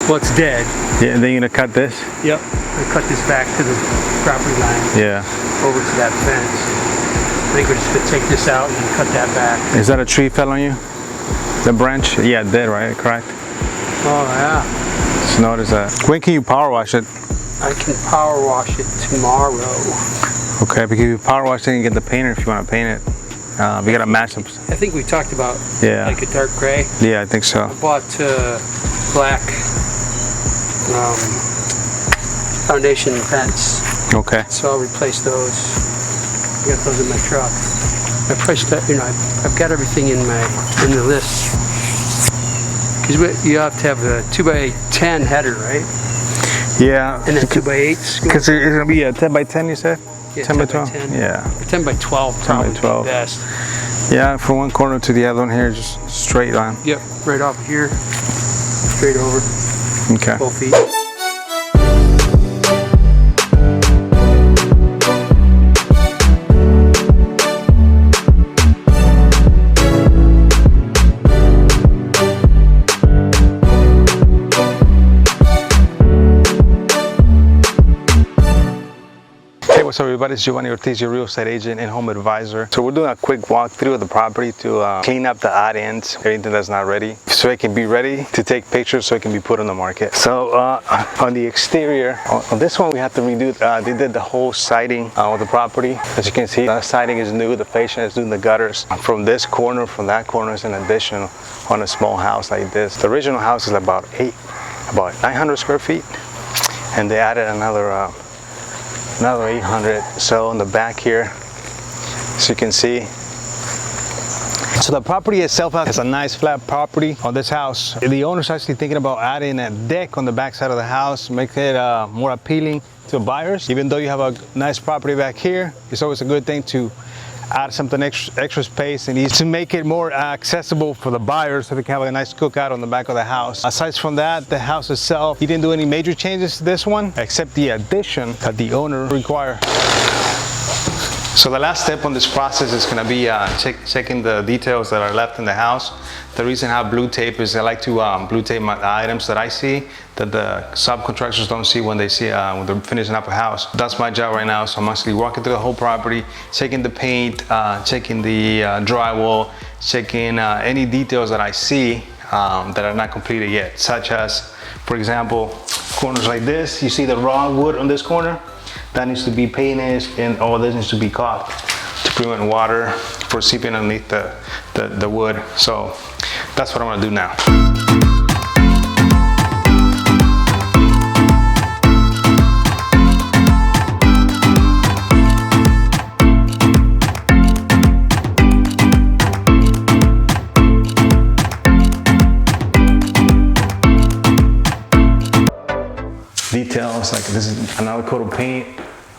Well, it's dead. Yeah, and then you're gonna cut this? Yep. I cut this back to the property line. Yeah. Over to that fence. I think we're just gonna take this out and cut that back. Is that a tree fell on you? The branch? Yeah, dead, right? Correct? Oh, yeah. Just notice that. When can you power wash it? I can power wash it tomorrow. Okay, because you power wash it and get the painter if you want to paint it. We gotta match them. I think we talked about like a dark gray. Yeah, I think so. I bought black foundation fence. Okay. So I'll replace those. I got those in my truck. I priced that, I've got everything in the list. Because you have to have a 2x10 header, right? Yeah. And then 2x8s. Because it's gonna be a 10x10, you said? Yeah, 10 by 12? 10. Yeah. 10 by 12 probably 12. Best. Yeah, from one corner to the other one here, just straight line. Yep, right off here, straight over. Okay. 12 feet. What's up, everybody? It's Giovanni Ortiz, your real estate agent and home advisor. So we're doing a quick walkthrough of the property to clean up the odd ends, everything that's not ready, so it can be ready to take pictures, so it can be put on the market. So on the exterior, on this one we have to redo. They did the whole siding of the property. As you can see, the siding is new, the fascia is new, the gutters. From this corner, from that corner is an addition on a small house like this. The original house is about 900 square feet, and they added another 800. So on the back here, as you can see, so the property itself has a nice flat property on this house. The owner's actually thinking about adding a deck on the back side of the house, make it more appealing to buyers. Even though you have a nice property back here, it's always a good thing to add something extra space and easy to make it more accessible for the buyers, so they can have a nice cookout on the back of the house. Aside from that, the house itself, he didn't do any major changes to this one except the addition that the owner required. So the last step on this process is going to be checking the details that are left in the house. The reason I have blue tape is I like to blue tape the items that I see that the subcontractors don't see when they see when they're finishing up a house. That's my job right now. So I'm actually walking through the whole property, checking the paint, checking the drywall, checking any details that I see that are not completed yet, such as, for example, corners like this. You see the raw wood on this corner? That needs to be painted, and all this needs to be caulked to prevent water from seeping underneath the wood. So that's what I'm gonna do now. Details like this is another coat of paint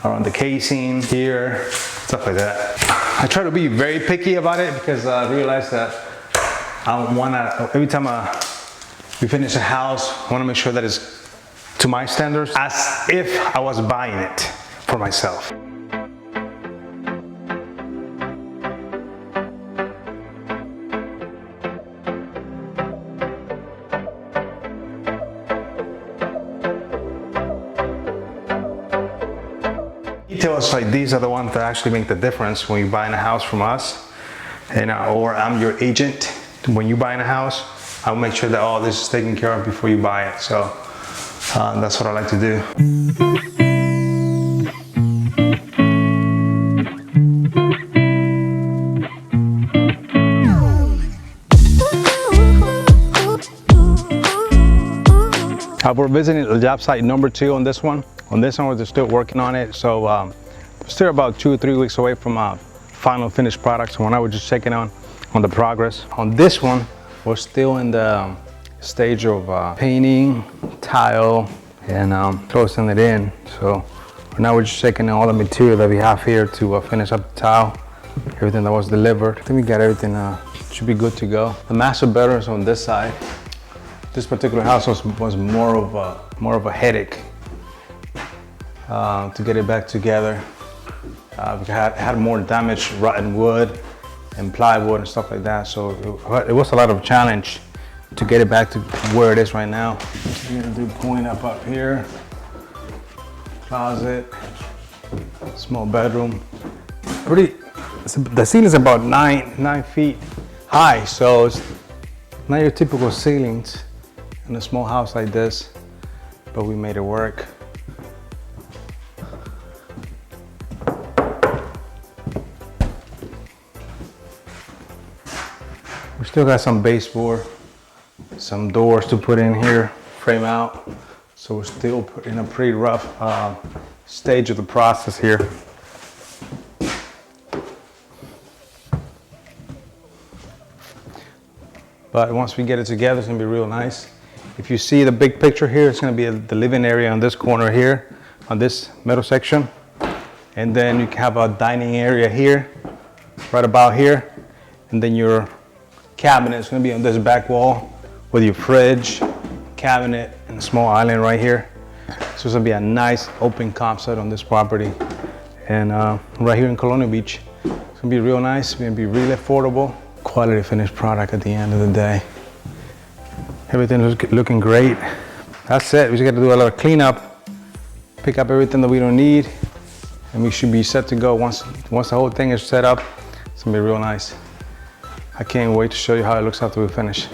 around the casing here, stuff like that. I try to be very picky about it because I realize that I don't want to, every time we finish a house, I want to make sure that it's to my standards, as if I was buying it for myself. Details like these are the ones that actually make the difference when you're buying a house from us, and or I'm your agent. When you're buying a house, I'll make sure that all this is taken care of before you buy it. So that's what I like to do. We're visiting the job site number 2 on this one. On this one, we're still working on it. So we're still about 2 or 3 weeks away from final finished product. So when I was just checking on the progress. On this one, we're still in the stage of painting, tile, and closing it in. So now we're just checking all the material that we have here to finish up the tile, everything that was delivered. I think we got everything, should be good to go. The master bedroom is on this side. This particular house was more of a headache to get it back together. We had more damaged rotten wood and plywood and stuff like that, so it was a lot of challenge to get it back to where it is right now. We're gonna do point up here, closet, small bedroom. The ceiling is about 9 feet high, so it's not your typical ceilings in a small house like this, but we made it work. We still got some baseboard, some doors to put in here, frame out. So we're still in a pretty rough stage of the process here. But once we get it together, it's gonna be real nice. If you see the big picture here, it's gonna be the living area on this corner here, on this middle section. And then you have a dining area here, right about here. And then your cabinet is gonna be on this back wall with your fridge, cabinet, and a small island right here. So it's gonna be a nice open concept on this property. And right here in Colonial Beach, it's gonna be real nice, it's gonna be really affordable. Quality finished product at the end of the day. Everything is looking great. That's it, we just gotta do a lot of cleanup, pick up everything that we don't need, and we should be set to go. Once the whole thing is set up, it's gonna be real nice. I can't wait to show you how it looks after we finish.